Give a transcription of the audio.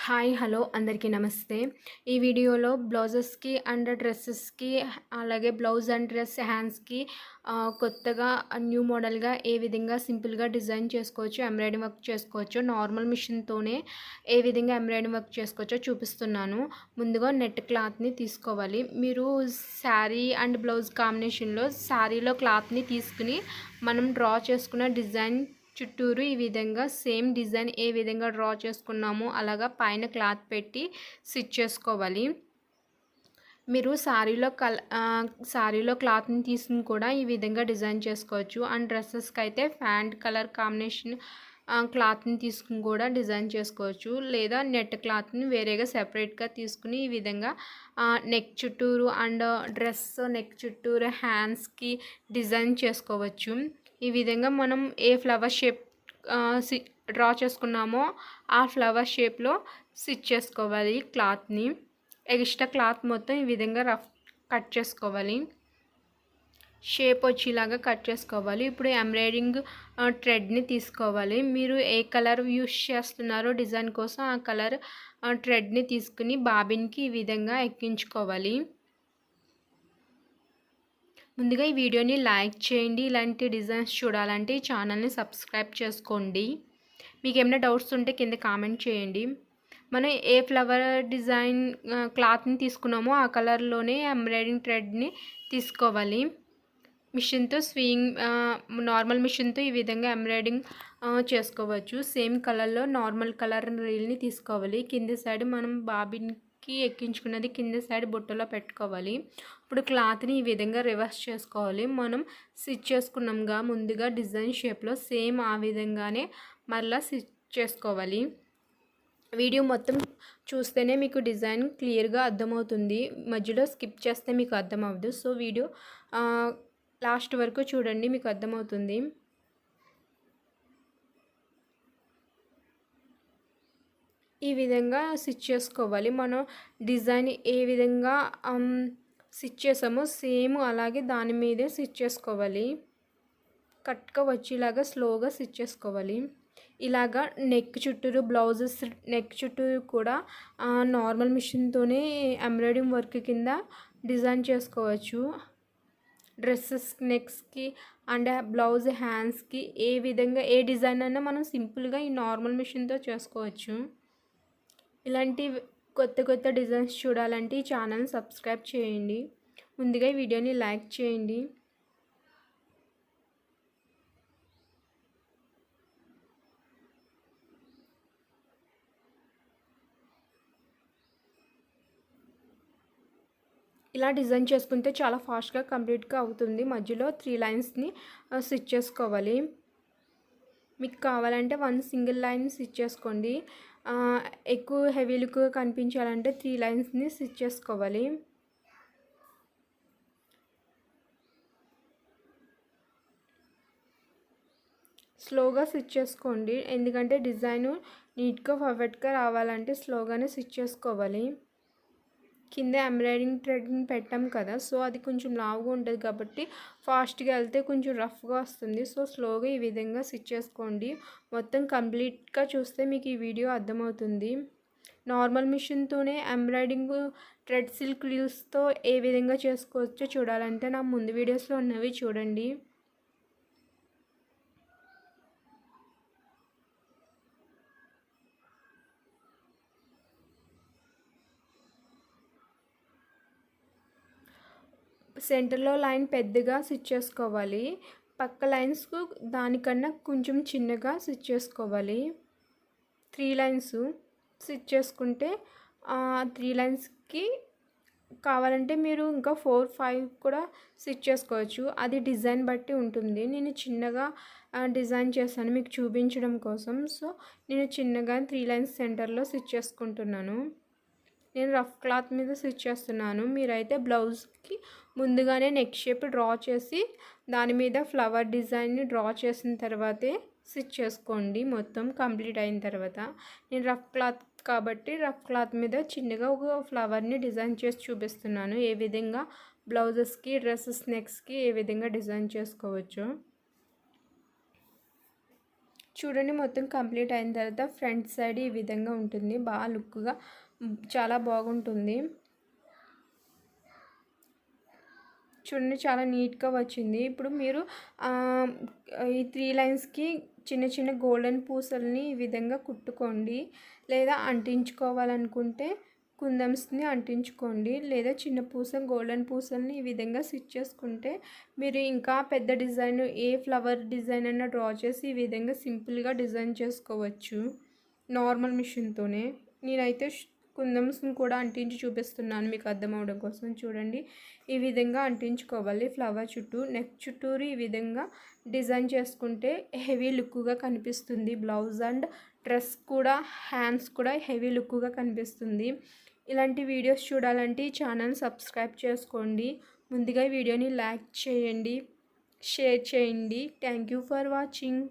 Hi hello అందరికీ నమస్తే. ఈ వీడియోలో బ్లౌజెస్‌కి అండ్ డ్రెసెస్‌కి అలాగే బ్లౌజ్ అండ్ డ్రెస్ హ్యాండ్స్‌కి కొత్తగా న్యూ మోడల్‌గా ఏ విధంగా సింపుల్‌గా డిజైన్ చేసుకోవచ్చు, ఎంబ్రాయిడరీ వర్క్ చేసుకోవచ్చో, నార్మల్ మిషన్‌తోనే ఏ విధంగా ఎంబ్రాయిడరీ వర్క్ చేసుకోవచ్చో చూపిస్తున్నాను. ముందుగా నెట్ క్లాత్‌ని తీసుకోవాలి. మీరు శారీ అండ్ బ్లౌజ్ కాంబినేషన్‌లో శారీలో క్లాత్‌ని తీసుకుని మనం డ్రా చేసుకున్న డిజైన్ చుట్టూరు ఈ విధంగా సేమ్ డిజైన్ ఏ విధంగా డ్రా చేసుకున్నామో అలాగా పైన క్లాత్ పెట్టి స్టిచ్ చేసుకోవాలి. మీరు శారీలో క్లాత్ని తీసుకుని కూడా ఈ విధంగా డిజైన్ చేసుకోవచ్చు. అండ్ డ్రెస్సెస్కి అయితే ప్యాంట్ కలర్ కాంబినేషన్ క్లాత్ని తీసుకుని కూడా డిజైన్ చేసుకోవచ్చు. లేదా నెట్ క్లాత్ని వేరేగా సెపరేట్గా తీసుకుని ఈ విధంగా నెక్ చుట్టూరు అండ్ డ్రెస్ నెక్ చుట్టూరు హ్యాండ్స్కి డిజైన్ చేసుకోవచ్చు. ఈ విధంగా మనం ఏ ఫ్లవర్ షేప్ డ్రా చేసుకున్నామో ఆ ఫ్లవర్ షేప్లో స్టిచ్ చేసుకోవాలి. క్లాత్ని ఎక్స్ట్రా క్లాత్ మొత్తం ఈ విధంగా కట్ చేసుకోవాలి. షేప్ వచ్చేలాగా కట్ చేసుకోవాలి. ఇప్పుడు ఎంబ్రాయిడింగ్ థ్రెడ్ని తీసుకోవాలి. మీరు ఏ కలర్ యూస్ చేస్తున్నారో డిజైన్ కోసం ఆ కలర్ థ్రెడ్ని తీసుకుని బాబిన్కి ఈ విధంగా ఎక్కించుకోవాలి. ముందుగా ఈ వీడియోని లైక్ చేయండి. ఇలాంటి డిజైన్స్ చూడాలంటే ఈ ఛానల్ని సబ్స్క్రైబ్ చేసుకోండి. మీకు ఏమైనా డౌట్స్ ఉంటే కింద కామెంట్ చేయండి. మనం ఏ ఫ్లవర్ డిజైన్ క్లాత్ని తీసుకున్నామో ఆ కలర్లోనే ఎంబ్రాయిడింగ్ థ్రెడ్ని తీసుకోవాలి. మిషన్తో నార్మల్ మిషన్తో ఈ విధంగా ఎంబ్రాయిడింగ్ చేసుకోవచ్చు. సేమ్ కలర్లో నార్మల్ కలర్ రీల్ని తీసుకోవాలి. కింది సైడ్ మనం బాబిన్కి ఎక్కించుకున్నది కింద సైడ్ బుట్టలో పెట్టుకోవాలి. ఇప్పుడు క్లాత్ని ఈ విధంగా రివర్స్ చేసుకోవాలి. మనం స్టిచ్ చేసుకున్నాంగా ముందుగా డిజైన్ షేప్లో సేమ్ ఆ విధంగానే మళ్ళీ స్టిచ్ చేసుకోవాలి. వీడియో మొత్తం చూస్తేనే మీకు డిజైన్ క్లియర్గా అర్థమవుతుంది. మధ్యలో స్కిప్ చేస్తే మీకు అర్థం అవ్వదు. సో వీడియో లాస్ట్ వరకు చూడండి, మీకు అర్థమవుతుంది. ఈ విధంగా స్టిచ్ చేసుకోవాలి. మనం డిజైన్ ఏ విధంగా స్టిచ్ చేసామో సేమ్ అలాగే దాని మీదే స్టిచ్ చేసుకోవాలి. కట్గా వచ్చేలాగా స్లోగా స్టిచ్ చేసుకోవాలి. ఇలాగా నెక్ చుట్టూరు బ్లౌజెస్ నెక్ చుట్టూరు కూడా నార్మల్ మిషన్తోనే ఎంబ్రాయిడింగ్ వర్క్ కింద డిజైన్ చేసుకోవచ్చు. డ్రెస్సెస్ నెక్స్కి అండ్ బ్లౌజ్ హ్యాండ్స్కి ఏ విధంగా ఏ డిజైన్ అయినా మనం సింపుల్గా ఈ నార్మల్ మిషన్తో చేసుకోవచ్చు. ఇలాంటి కొత్త డిజైన్స్ చూడాలంటే ఈ ఛానల్ సబ్స్క్రైబ్ చేయండి. ముందుగా ఈ వీడియోని లైక్ చేయండి. ఇలా డిజైన్ చేసుకుంటే చాలా ఫాస్ట్గా కంప్లీట్గా అవుతుంది. మధ్యలో 3 లైన్స్ని స్టిచ్ చేసుకోవాలి. మీకు కావాలంటే 1 సింగిల్ లైన్ స్టిచ్ చేసుకోండి. ఎక్కువ హెవీ లుక్ కనిపించాలంటే 3 లైన్స్ని స్టిచ్ చేసుకోవాలి. స్లోగా స్టిచ్ చేసుకోండి, ఎందుకంటే డిజైన్ నీట్గా పర్ఫెక్ట్గా రావాలంటే స్లోగానే స్టిచ్ చేసుకోవాలి. కింద ఎంబ్రాయిడింగ్ థ్రెడ్ని పెట్టాం కదా, సో అది కొంచెం లావుగా ఉంటుంది కాబట్టి ఫాస్ట్గా వెళ్తే కొంచెం రఫ్గా వస్తుంది. సో స్లోగా ఈ విధంగా స్టిచ్ చేసుకోండి. మొత్తం కంప్లీట్గా చూస్తే మీకు ఈ వీడియో అర్థమవుతుంది. నార్మల్ మిషన్తోనే ఎంబ్రాయిడింగ్ థ్రెడ్ సిల్క్ రీల్స్తో ఏ విధంగా చేసుకోవచ్చో చూడాలంటే నా ముందు వీడియోస్లో ఉన్నవి చూడండి. సెంటర్లో లైన్ పెద్దగా స్టిచ్ చేసుకోవాలి. పక్క లైన్స్కు దానికన్నా కొంచెం చిన్నగా స్టిచ్ చేసుకోవాలి. 3 లైన్స్ స్టిచ్ చేసుకుంటే 3 లైన్స్కి కావాలంటే మీరు ఇంకా 4, 5 కూడా స్టిచ్ చేసుకోవచ్చు. అది డిజైన్ బట్టి ఉంటుంది. నేను చిన్నగా డిజైన్ చేశాను మీకు చూపించడం కోసం. సో నేను చిన్నగా 3 లైన్స్ సెంటర్లో స్టిచ్ చేసుకుంటున్నాను. నేను రఫ్ క్లాత్ మీద స్టిచ్ చేస్తున్నాను. మీరైతే బ్లౌజ్కి ముందుగానే నెక్ షేప్ డ్రా చేసి దాని మీద ఫ్లవర్ డిజైన్ని డ్రా చేసిన తర్వాతే స్టిచ్ చేసుకోండి. మొత్తం కంప్లీట్ అయిన తర్వాత నేను రఫ్ క్లాత్ కాబట్టి రఫ్ క్లాత్ మీద చిన్నగా ఒక ఫ్లవర్ని డిజైన్ చేసి చూపిస్తున్నాను. ఏ విధంగా బ్లౌజెస్కి డ్రెస్సెస్ నెక్స్కి ఏ విధంగా డిజైన్ చేసుకోవచ్చో చూడండి మొత్తం కంప్లీట్ అయిన తర్వాత ఫ్రంట్ సైడ్ ఈ విధంగా ఉంటుంది. బాగా లుక్గా చాలా బాగుంటుంది. చూడండి చాలా నీట్గా వచ్చింది. ఇప్పుడు మీరు ఈ 3 లైన్స్కి చిన్న చిన్న గోల్డెన్ పూసల్ని ఈ విధంగా కుట్టుకోండి. లేదా అంటించుకోవాలనుకుంటే కుందన్స్ని అంటించుకోండి. లేదా చిన్న పూస గోల్డెన్ పూసల్ని ఈ విధంగా స్టిచ్ చేసుకుంటే మీరు ఇంకా పెద్ద డిజైన్ ఏ ఫ్లవర్ డిజైన్ అయినా డ్రా చేసి ఈ విధంగా సింపుల్గా డిజైన్ చేసుకోవచ్చు నార్మల్ మిషన్తోనే. నేనైతే కుందన్స్ని కూడా అంటించి చూపిస్తున్నాను మీకు అర్థం అవడం కోసం. చూడండి ఈ విధంగా అంటించుకోవాలి. ఫ్లవర్ చుట్టూ నెక్ చుట్టూరు ఈ విధంగా డిజైన్ చేసుకుంటే హెవీ లుక్గా కనిపిస్తుంది. బ్లౌజ్ అండ్ డ్రెస్ కూడా హ్యాండ్స్ కూడా హెవీ లుక్గా కనిపిస్తుంది. ఇలాంటి వీడియోస్ చూడాలంటే ఈ ఛానల్ సబ్స్క్రైబ్ చేసుకోండి. ముందుగా ఈ వీడియోని లైక్ చేయండి, షేర్ చేయండి. Thank you for watching.